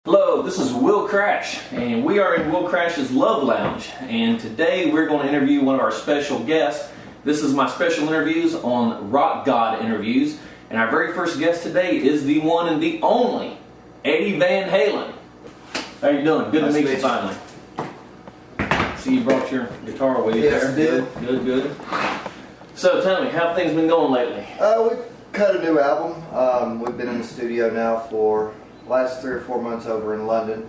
Hello, this is Will Crash, and we are in Will Crash's Love Lounge, and today we're going to interview one of our special guests. This is my special interviews on Rock God Interviews, and our very first guest today is the one and the only Eddie Van Halen. How you doing? Good to meet you finally. See, you brought your guitar with you there. Yes, I Good, did. good. So tell me, how have things been going lately? We've cut a new album. We've been in the studio now for the last 3 or 4 months over in London,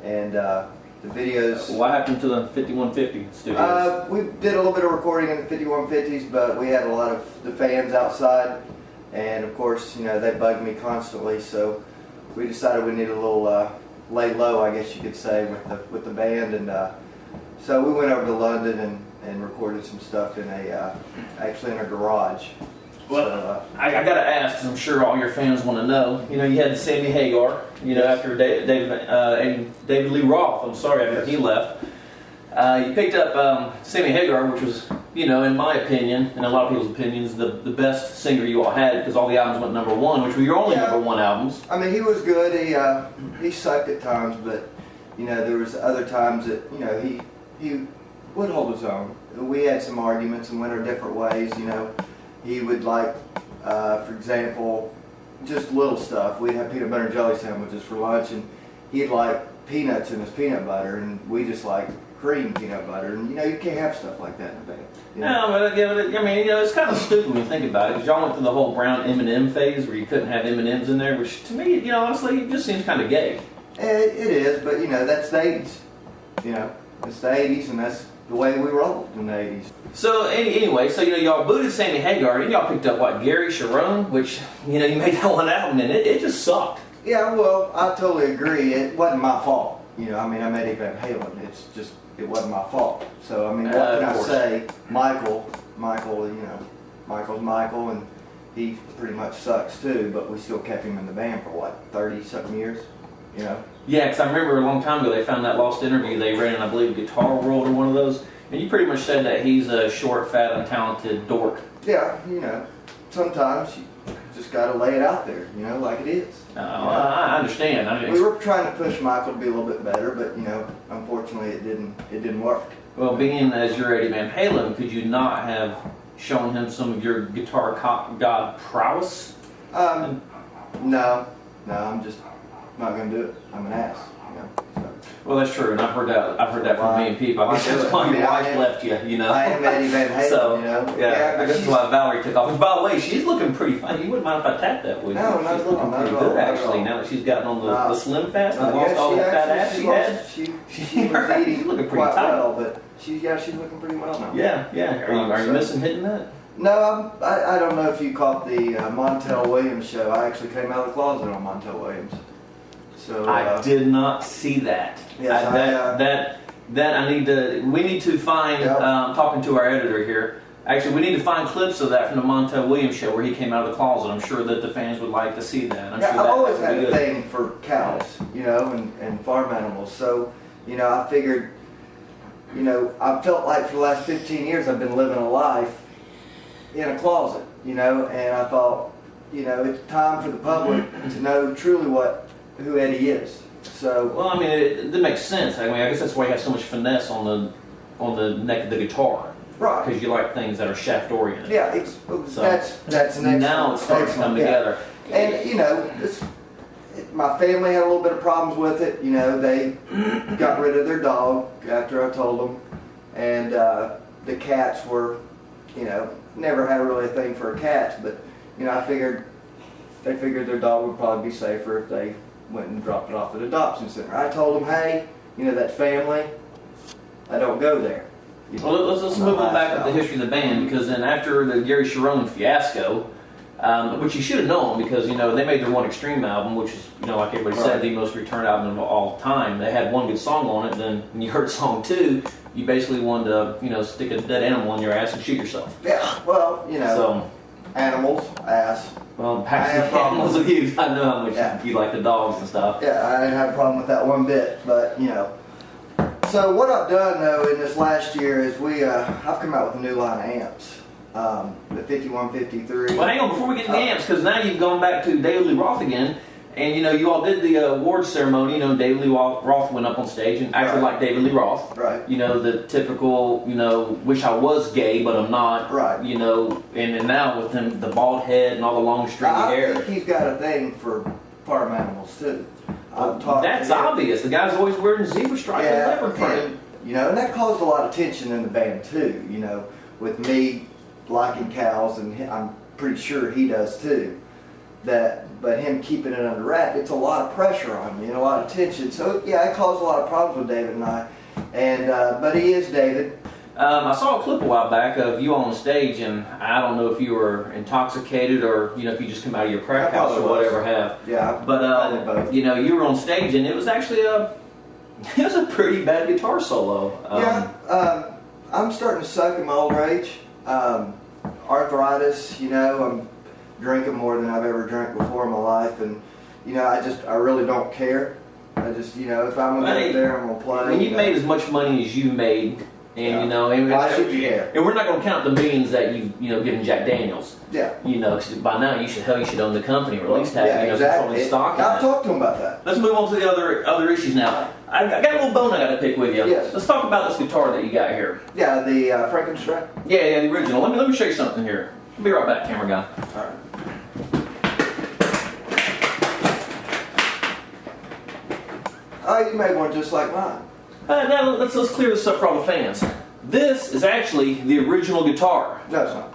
and the videos. What happened to the 5150 studios? We did a little bit of recording in the 5150s, but we had a lot of the fans outside, and of course, you know, they bugged me constantly. So we decided we needed a little lay low, I guess you could say, with the band, and so we went over to London and recorded some stuff in actually in a garage. Well, I got to ask, because I'm sure all your fans want to know. You know, you had Sammy Hagar. You know, Yes. after David Lee Roth. I'm sorry, after he left, you picked up Sammy Hagar, which was, you know, in my opinion, and a lot of people's opinions, the best singer you all had, because all the albums went #1, which were your only #1 albums. I mean, he was good. He sucked at times, but you know, there was other times that, you know, he would hold his own. We had some arguments and went our different ways. You know, he would like, for example, just little stuff. We'd have peanut butter and jelly sandwiches for lunch, and he'd like peanuts in his peanut butter, and we just like cream peanut butter. And you know, you can't have stuff like that in a band. You know? No, but I mean, you know, it's kind of stupid when you think about it, because y'all went through the whole brown M&M phase where you couldn't have M&Ms in there, which to me, you know, honestly, it just seems kind of gay. It is, but you know, that's the 80s. You know, it's the 80s, and that's the way we rolled in the 80s. So anyway, so you know, y'all booted Sammy Hagar, and y'all picked up what, Gary Sharon, which, you know, you made that one album, and it just sucked. Yeah, well, I totally agree. It wasn't my fault. You know, I mean, I'm Eddie Van Halen. It's just, it wasn't my fault. So, I mean, what can I say? Michael, you know, Michael's Michael, and he pretty much sucks too, but we still kept him in the band for what, 30-something years? You know? Yeah, because I remember a long time ago they found that lost interview they ran in, I believe, Guitar World or one of those, and you pretty much said that he's a short, fat, untalented dork. Yeah, you know, sometimes you just got to lay it out there, you know, like it is. You know? I understand. I mean, we were trying to push Michael to be a little bit better, but you know, unfortunately, it didn't work. Well, being as you're Eddie Van Halen, could you not have shown him some of your guitar god prowess? No, I'm just not going to do it. I'm an ass, you know. So. Well, that's true, and I've heard that from many people. I think that's why your wife left you, you know. I am Eddie Van Halen, so, you know. Yeah, I guess that's why Valerie took off. Which, by the way, she's looking pretty fine. You wouldn't mind if I tapped that, would you? No, not she's at all. looking pretty Not good, at all, actually. Now that she's gotten on the slim fat and lost yes, all the fat ass she had. She was eating she's looking pretty quite tight. well, but she's looking pretty well now. Yeah. Are you missing hitting that? No, I don't know if you caught the Montel Williams show. I actually came out of the closet on Montel Williams. So I did not see that. Yes, We need to find, talking to our editor here, actually we need to find clips of that from the Montel Williams show where he came out of the closet. I'm sure that the fans would like to see that. I'm sure I've always had a good. thing for cows, you know, and farm animals. So, you know, I figured, you know, I felt like for the last 15 years I've been living a life in a closet, you know, and I thought, you know, it's time for the public to know truly who Eddie is. So, well, I mean, it makes sense. I mean, I guess that's why you have so much finesse on the neck of the guitar, right? Because you like things that are shaft oriented. Yeah, so that's an excellent. Now it's starting to come together. And you know, my family had a little bit of problems with it. You know, they got rid of their dog after I told them, and the cats were, you know, never had really a thing for cats, but you know, they figured their dog would probably be safer if they went and dropped it off at adoption center. I told them, hey, you know, that family, I don't go there. Well, let's move on back to the history of the band, because then after the Gary Sharon fiasco, which you should have known, because you know they made their One Extreme album, which is, you know, like everybody said, the most returned album of all time. They had one good song on it. Then when you heard song 2, you basically wanted to, you know, stick a dead animal in your ass and shoot yourself. Yeah, well, you know, so, animals, ass. Well, back to the animals of you. I know how much you like the dogs and stuff. Yeah, I didn't have a problem with that one bit, but you know. So what I've done though in this last year is I've come out with a new line of amps. The 5153. Well, hang on, before we get to the amps, because now you've gone back to David Lee Roth again. And you all did the award ceremony. David Lee Roth went up on stage and acted like David Lee Roth. Right. The typical, wish I was gay but I'm not. Right. And now with him, the bald head and all the long stringy hair. I think he's got a thing for farm animals too. I've talked That's to him. obvious. The guy's always wearing zebra stripe and leopard print. And that caused a lot of tension in the band too. With me liking cows, and I'm pretty sure he does too. But him keeping it under wrap, it's a lot of pressure on me and a lot of tension. So yeah, it caused a lot of problems with David and I. And but he is David. I saw a clip a while back of you on stage, and I don't know if you were intoxicated or if you just come out of your crack house or whatever have. Yeah, but you were on stage, and it was actually a pretty bad guitar solo. I'm starting to suck in my old age. Arthritis, I'm drinking more than I've ever drank before in my life, and I really don't care. I just if I'm gonna go there, I'm gonna play. When you made as much money as you made, and why should you care? And we're not gonna count the millions that you've given Jack Daniels. Yeah. 'Cause by now you should own the company, or at least have controlling stock. I've talked to him about that. Let's move on to the other issues now. I got a little bone I got to pick with you. Yes. Let's talk about this guitar that you got here. Yeah, the Frankenstein. Yeah, the original. Let me show you something here. I'll be right back, camera guy. All right. Oh, you made one just like mine. Now let's clear this up for all the fans. This is actually the original guitar. No, it's not.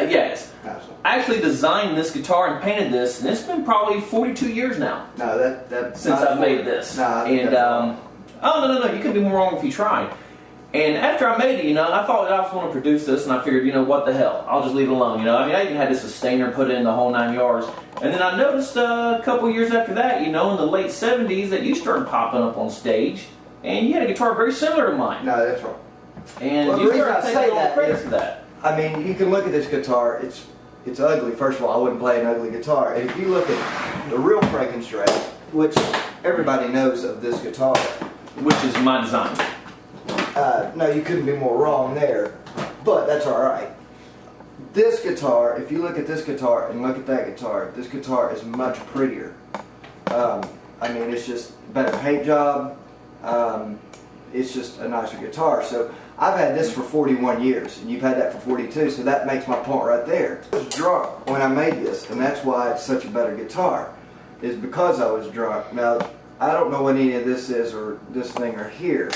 Yes. No, it's not. I actually designed this guitar and painted this, and it's been probably 42 years now. No, that's since I've made this. No, and no, you couldn't be more wrong if you tried. And after I made it, I thought I was going to produce this, and I figured, what the hell, I'll just leave it alone. I even had this sustainer put in the whole 9 yards. And then I noticed a couple years after that, in the late 70s, that you started popping up on stage, and you had a guitar very similar to mine. No, that's wrong. And well, you started taking all the credit for that. I mean, you can look at this guitar. It's ugly. First of all, I wouldn't play an ugly guitar. And if you look at the real Frankenstein, which everybody knows of this guitar, which is my design. No, you couldn't be more wrong there. But that's all right. This guitar, if you look at this guitar and look at that guitar, this guitar is much prettier. It's just a better paint job. It's just a nicer guitar. So I've had this for 41 years, and you've had that for 42, so that makes my point right there. I was drunk when I made this, and that's why it's such a better guitar, is because I was drunk. Now, I don't know what any of this is or this thing are here,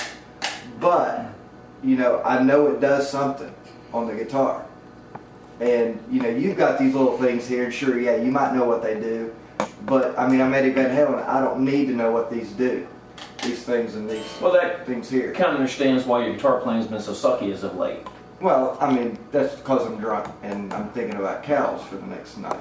but, I know it does something on the guitar. And, you've got these little things here, and sure, yeah, you might know what they do, but, I'm Eddie Van Halen, I don't need to know what these do. These things and these things here. Kind of understands why your guitar playing has been so sucky as of late. Well, that's because I'm drunk and I'm thinking about cows for the next night.